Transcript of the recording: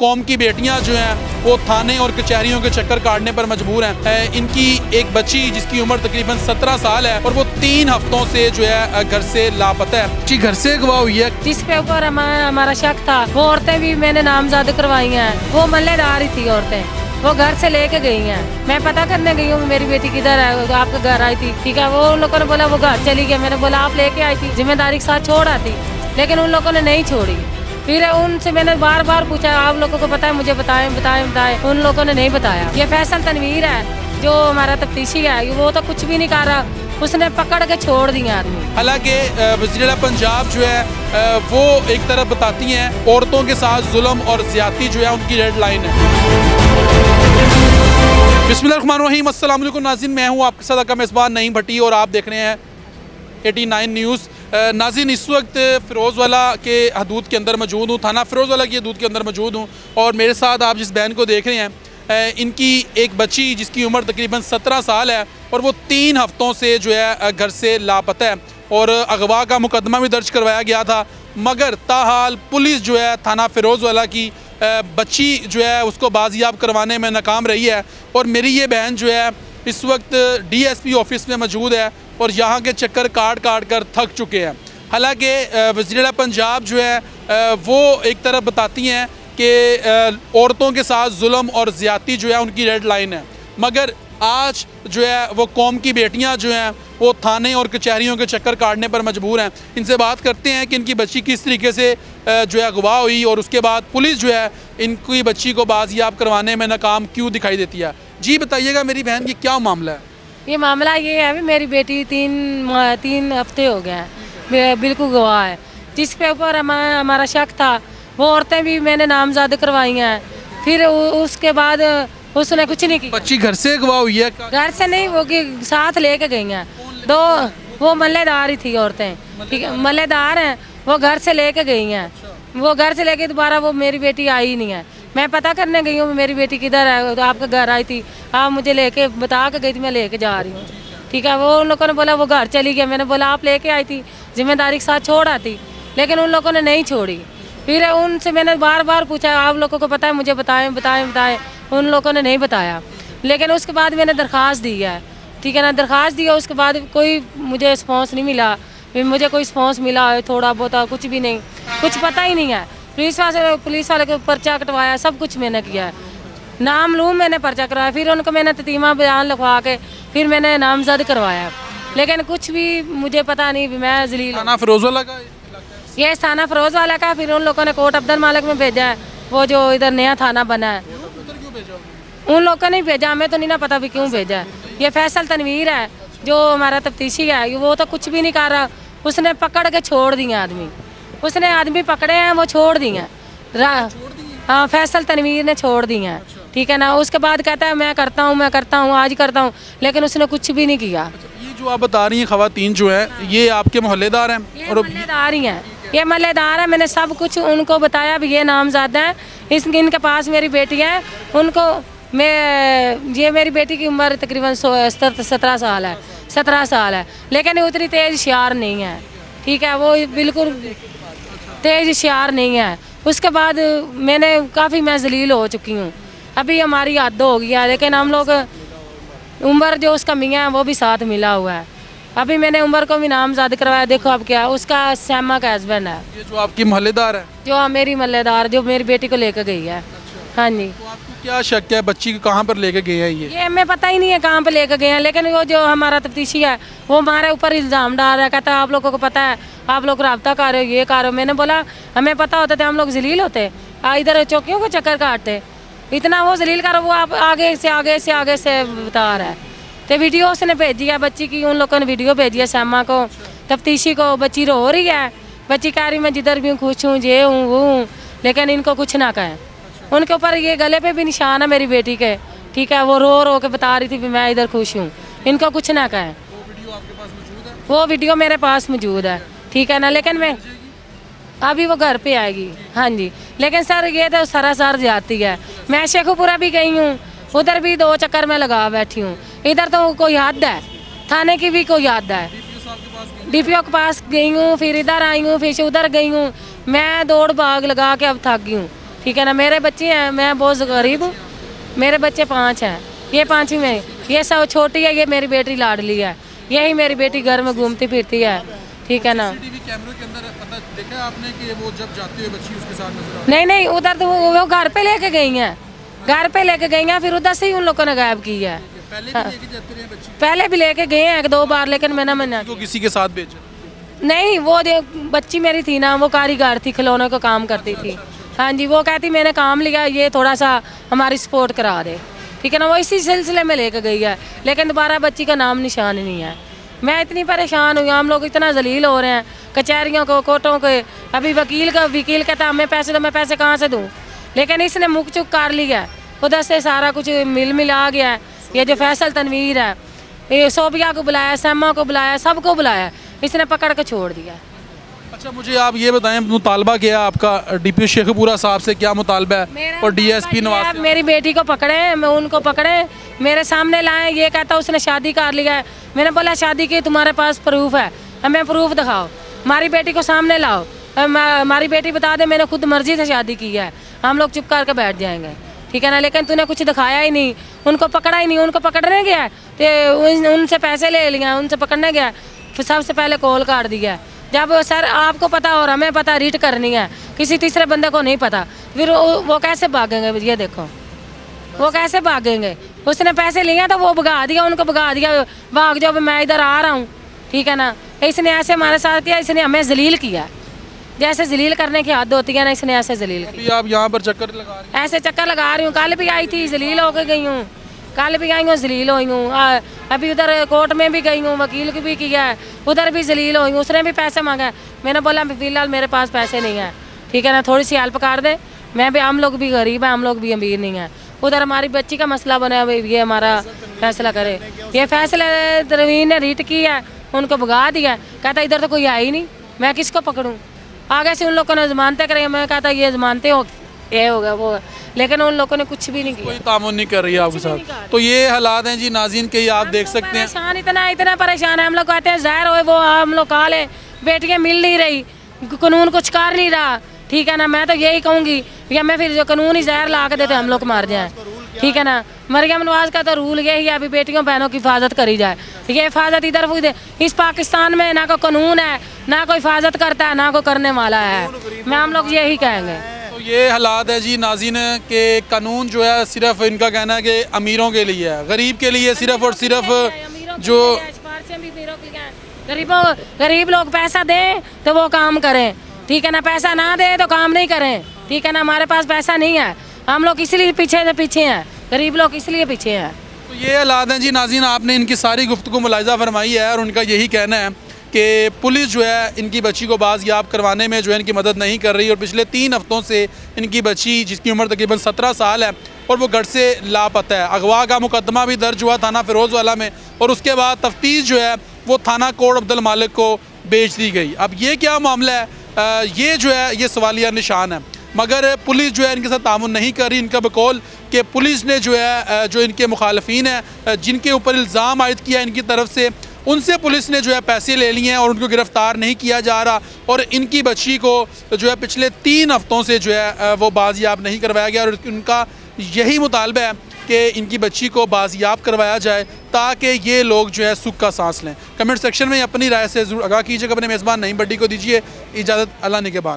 कौम की बेटियां जो हैं वो थाने और कचहरियों के चक्कर काटने पर मजबूर हैं। इनकी एक बच्ची जिसकी उम्र तकरीबन 17 साल है और वो 3 हफ्तों से जो है घर से लापता है। जी घर से अगवा हुई है जिसके ऊपर हमारा शक था। वो औरतें भी मैंने नामजद करवाई हैं। वो मल्लेदार ही थी औरतें, वो घर से लेके गई हैं। मैं पता करने गई हूँ मेरी बेटी किधर है, आपके घर आई थी। ठीक है, वो उन लोगों ने बोला वो घर चली गई। मैंने बोला आप लेके आई थी, जिम्मेदारी के साथ छोड़ आती, लेकिन उन लोगों ने नहीं छोड़ी। फिर उनसे मैंने बार बार पूछा आप लोगों को पता है, मुझे बताएं बताएं बताएं। उन लोगों ने नहीं बताया। ये फैसल तनवीर है जो हमारा तफ्तीशी है, वो तो कुछ भी नहीं कर रहा, उसने पकड़ के छोड़ दिया आदमी। हालांकि वज़ीर पंजाब जो है वो एक तरफ बताती हैं औरतों के साथ जुल्म और ज्यादती जो है उनकी रेड लाइन है। बिस्मिल्लाहिर्रहमानिर्रहीम, अस्सलाम वालेकुम नाज़रीन, मैं हूँ आपके साथ का मेज़बान नईम भट्टी और आप देख रहे हैं 89 न्यूज़। नाज़रीन, इस वक्त फ़िरोज़वाला के हदूद के अंदर मौजूद हूँ, थाना फ़िरोज़वाला की हदूद के अंदर मौजूद हूँ और मेरे साथ आप जिस बहन को देख रहे हैं इनकी एक बच्ची जिसकी उम्र तकरीबन 17 साल है और वो 3 हफ्तों से जो है घर से लापता है और अगवा का मुकदमा भी दर्ज करवाया गया था, मगर ताहाल पुलिस जो है थाना फ़िरोज़वाला की बच्ची जो है उसको बाजियाब करवाने में नाकाम रही है। और मेरी ये बहन जो है इस वक्त DSP ऑफिस में मौजूद है और यहाँ के चक्कर काट काट कर थक चुके हैं। हालांकि वज़ीर पंजाब जो है वो एक तरफ बताती हैं कि औरतों के साथ जुल्म और ज़्यादती जो है उनकी रेड लाइन है, मगर आज जो है वो कौम की बेटियां जो हैं वो थाने और कचहरियों के चक्कर काटने पर मजबूर हैं। इनसे बात करते हैं कि इनकी बच्ची किस तरीके से जो है अगवा हुई और उसके बाद पुलिस जो है इनकी बच्ची को बाजियाब करवाने में नाकाम क्यों दिखाई देती है। जी बताइएगा मेरी बहन, ये क्या मामला है? ये मामला ये है, मेरी बेटी 3 हफ्ते हो गए हैं बिल्कुल गवाह है, जिसके ऊपर हमारा शक था। वो औरतें भी मैंने नामजद करवाई हैं। फिर उसके बाद उसने कुछ नहीं किया। बच्ची घर से अगवा हुई है? घर से नहीं, वो कि साथ लेके गई हैं 2। वो मल्लेदार ही थी औरतें, ठीक है, मल्लेदार हैं। वो घर से लेके गई हैं। वो घर से लेके दोबारा वो मेरी बेटी आई ही नहीं है। मैं पता करने गई हूँ मेरी बेटी किधर है, तो आपके घर आई थी, आप मुझे लेके बता के गई थी, मैं लेके जा रही हूँ। ठीक है, वो उन लोगों ने बोला वो घर चली गई। मैंने बोला आप लेके आई थी, जिम्मेदारी के साथ छोड़ आती, लेकिन उन लोगों ने नहीं छोड़ी। फिर उनसे मैंने बार बार पूछा आप लोगों को पता है, मुझे बताएं बताएं बताएं। उन लोगों ने नहीं बताया। लेकिन उसके बाद मैंने दरख्वास्त दी है, ठीक है ना, दरख्वास्त दी है। उसके बाद कोई मुझे रिस्पॉन्स नहीं मिला। फिर मुझे कोई रिस्पॉन्स मिला है थोड़ा बहुत, कुछ भी नहीं, कुछ पता ही नहीं है। पुलिस वाले को पर्चा कटवाया, सब कुछ मैंने किया है, नाम लूम मैंने पर्चा करवाया। फिर उनको मैंने ततीमा बयान लिखवा के फिर मैंने नामजद करवाया, लेकिन कुछ भी मुझे पता नहीं। मैं जलील थाना फ़िरोज़वाला का ये थाना फ़िरोज़वाला का। फिर उन लोगों ने कोट अब्दुल मालिक में भेजा है, वो जो इधर नया थाना बना है। उन लोगों ने भेजा, हमें तो नहीं ना पता भी क्यों भेजा है। ये फैसल तनवीर है जो हमारा तफ्तीशी है, वो तो कुछ भी नहीं कर रहा, उसने पकड़ के छोड़ दिए आदमी। उसने आदमी पकड़े हैं, वो छोड़ दिए। हाँ, फैसल तनवीर ने छोड़ दिए हैं, ठीक है ना। उसके बाद कहता है मैं करता हूँ आज करता हूँ, लेकिन उसने कुछ भी नहीं किया। ये जो आप बता रही हैं ख़वातीन जो है ये आपके मोहल्लेदार हैं? ये मल्लेदार ही हैं, ये मल्लेदार है। मैंने सब कुछ उनको बताया भी ये नामज़द हैं, इनके पास मेरी बेटी है। उनको ये मेरी बेटी की उम्र तकरीबन 17 साल है, 17 साल है, लेकिन उतनी तेज़ होशियार नहीं है, ठीक है, वो बिल्कुल तेज़ होशियार नहीं है। उसके बाद मैं जलील हो चुकी हूँ। अभी हमारी हद हो गई है, लेकिन हम लोग उम्र जो उसका मियाँ है वो भी साथ मिला हुआ है। अभी मैंने उम्र को भी नामजद करवाया। देखो अब क्या, उसका श्यामा का हस्बैंड है, ये जो आपकी मोहल्लेदार है, जो मेरी मल्लेदार, जो मेरी बेटी को लेकर गई है। हाँ जी। तो आपको क्या शक है बच्ची को कहाँ पर लेके गए हैं? ये हमें पता ही नहीं है कहाँ पे लेकर गए हैं, लेकिन वो जो हमारा तफ्तीशी है वो हमारे ऊपर इल्ज़ाम डाल रहा है। कहता है आप लोगों को पता है, आप लोग रब्ता कर रहे हो, ये कर रहे हो। मैंने बोला हमें पता होता था हम लोग जलील होते, इधर चौकियों को चक्कर काटते। इतना वो जलील कर, वो आप आगे से बता रहा है। तो वीडियो उसने भेजी है बच्ची की, उन लोगों ने वीडियो भेजी है श्यामा को, तफ्तीशी को। बच्ची रो रही है, बच्ची कह रही मैं जिधर भी खुश हूँ, ये हूँ वो हूँ, लेकिन इनको कुछ ना कहें। उनके ऊपर ये गले पे भी निशान है मेरी बेटी के, ठीक है, वो रो के बता रही थी कि मैं इधर खुश हूँ, इनको कुछ ना कहें। वो वीडियो मेरे पास मौजूद है, ठीक है ना, लेकिन मैं अभी वो घर पे आएगी। हाँ जी, लेकिन सर ये तो सरासर जाती है। मैं शेखुपुरा भी गई हूँ, उधर भी 2 चक्कर में लगा बैठी हूँ। इधर तो कोई हद है, थाने की भी कोई हद है। DPO के पास गई हूँ, फिर इधर आई हूँ, फिर उधर गई हूँ। मैं दौड़ भाग लगा के अब थक गई हूँ। ठीक है ना। मेरे बच्चे हैं, मैं बहुत गरीब हूँ, मेरे बच्चे 5 हैं, ये 5वीं में, ये सब छोटी है, ये मेरी बेटी लाडली है, यही मेरी बेटी घर में घूमती फिरती है, ठीक है ना। सीसीटीवी कैमरे के अंदर पता देखा आपने कि वो जब जाते हुए बच्ची उसके साथ नजर आ नहीं नहीं, उधर तो वो घर पे लेके गई हैं, घर पे लेके गई हैं, फिर उधर से ही उन लोगों ने गायब की है। पहले भी लेके जाते रहे बच्ची पहले भी लेके गए हैं 1-2 बार, लेकिन मैंने मना को किसी के साथ भेजा नहीं। वो बच्ची मेरी थी ना, वो कारीगर थी, खिलौनों का काम करती थी। हाँ जी, वो कहती मैंने काम लिया, ये थोड़ा सा हमारी सपोर्ट करा दे, ठीक है ना। वो इसी सिलसिले में लेके गई है, लेकिन दोबारा बच्ची का नाम निशान नहीं है। मैं इतनी परेशान हुई, हम लोग इतना जलील हो रहे हैं, कचहरियों को, कोर्टों के। अभी वकील कहता हमें पैसे दो, मैं पैसे कहाँ से दूँ, लेकिन इसने मुख चुप कर लिया, उधर से सारा कुछ मिला गया है। ये जो फैसल तनवीर है, ये सोबिया को बुलाया, सैमा को बुलाया, सबको बुलाया, इसने पकड़ के छोड़ दिया। अच्छा मुझे आप ये बताएं, मुतालबा किया आपका डीपी शेखपुरा साहब से, क्या मुतालबा है, और डीएसपी नवाज से? मेरी बेटी को पकड़े, मैं उनको पकड़े, मेरे सामने लाए। ये कहता उसने शादी कर लिया है। मैंने बोला शादी की तुम्हारे पास प्रूफ है, हमें प्रूफ दिखाओ, हमारी बेटी को सामने लाओ, हमारी बेटी बता दे मैंने खुद मर्जी से शादी की है, हम लोग चुप करके बैठ जाएंगे, ठीक है ना। लेकिन तूने कुछ दिखाया ही नहीं, उनको पकड़ा ही नहीं। उनको पकड़ने गया तो उनसे पैसे ले लिया, उनसे पकड़ने गया, फिर सबसे पहले कॉल काट दिया। जब सर आपको पता और हमें पता रीट करनी है, किसी तीसरे बंदे को नहीं पता, फिर वो कैसे भागेंगे? ये देखो वो कैसे भागेंगे। उसने पैसे लिए तो वो भगा दिया, उनको भगा दिया, भाग जाओ, मैं इधर आ रहा हूँ, ठीक है ना। इसने ऐसे हमारे साथ किया, इसने हमें जलील किया, जैसे जलील करने की हद होती है ना, इसने ऐसे जलील किया। अभी आप यहाँ पर चक्कर लगा रहे हैं? ऐसे चक्कर लगा रही हूँ, कल भी आई थी, जलील होकर गई हूँ, कल भी आई हूँ, जलील हुई हूँ। अभी उधर कोर्ट में भी गई हूँ, वकील को भी किया है, उधर भी जलील हुई हूँ, उसने भी पैसे मांगा। मैंने बोला फिलहाल मेरे पास पैसे नहीं है, ठीक है ना, थोड़ी सी हेल्प कर दे। मैं भी, हम लोग भी गरीब हैं, हम लोग भी अमीर नहीं हैं। उधर हमारी बच्ची का मसला बना है, ये हमारा फैसला करे। ये फैसला रवीन ने रीट की है, उनको भगा दिया, कहता इधर तो कोई है ही नहीं, मैं किसको पकड़ूँ। आगे से उन लोगों ने जमानतें करें, मैं कहता ये जमानतें हो, ये होगा वो, लेकिन उन लोगों ने कुछ भी नहीं किया, कोई तामुन नहीं कर रही है आपके साथ। तो ये हालात हैं जी नाज़रीन के, ये आप देख सकते हैं। परेशान, इतना परेशान है। हम लोग कहते हैं जहर होए वो हम लोग खा लें, बेटियाँ मिल नहीं रही, कानून कुछ कर नहीं रहा, ठीक है ना। मैं तो यही कहूँगी भैया, मैं फिर जो कानून ही जहर ला के देते हम लोग मार जाएँ, ठीक है ना। मरियम नवाज का तो रूल यही है, अभी बेटियों बहनों की हिफाजत करी जाए। ये हिफाजत इधर इस पाकिस्तान में ना कोई कानून है, ना कोई हिफाजत करता है, ना कोई करने वाला है। मैं हम लोग यही कहेंगे। तो ये हालात है जी नाज़रीन के, कानून जो है सिर्फ इनका कहना है कि अमीरों के लिए है, गरीब के लिए सिर्फ और सिर्फ जो गरीब लोग पैसा दें तो वो काम करें, ठीक है ना, पैसा ना दे तो काम नहीं करें, ठीक है ना। हमारे पास पैसा नहीं है, हम लोग इसलिए पीछे हैं, गरीब लोग इसलिए पीछे हैं। तो ये हालात हैं जी नाज़रीन, आपने इनकी सारी गुफ्तगू मुलाहिज़ा फरमाई है, और उनका यही कहना है कि पुलिस जो है इनकी बच्ची को बाज़याब करवाने में जो है इनकी मदद नहीं कर रही, और पिछले 3 हफ्तों से इनकी बच्ची, जिसकी उम्र तकरीबन 17 साल है, और वो घर से लापता है। अगवा का मुकदमा भी दर्ज हुआ थाना फिरोज़वाला में, और उसके बाद तफ्तीश जो है वो थाना कोट अब्दुल मालिक को भेज दी गई। अब ये क्या मामला है, ये जो है ये सवालिया निशान है, मगर पुलिस जो है इनके साथ तामुन नहीं कर रही। इनका बकौल कि पुलिस ने जो है जो इनके मुखालफीन हैं, जिनके ऊपर इल्ज़ाम आयद किया इनकी तरफ से, उनसे पुलिस ने जो है पैसे ले लिए हैं और उनको गिरफ़्तार नहीं किया जा रहा, और इनकी बच्ची को जो है पिछले 3 हफ्तों से जो है वो बाज़याब नहीं करवाया गया। और उनका यही मुतालबा है कि इनकी बच्ची को बाज़याब करवाया जाए, ताकि ये लोग जो है सुख का सांस लें। कमेंट सेक्शन में अपनी राय से ज़रूर आगाह कीजिएगा। अपने मेज़बान नईम भट्टी को दीजिए इजाज़त। अल्लाह निगहबान।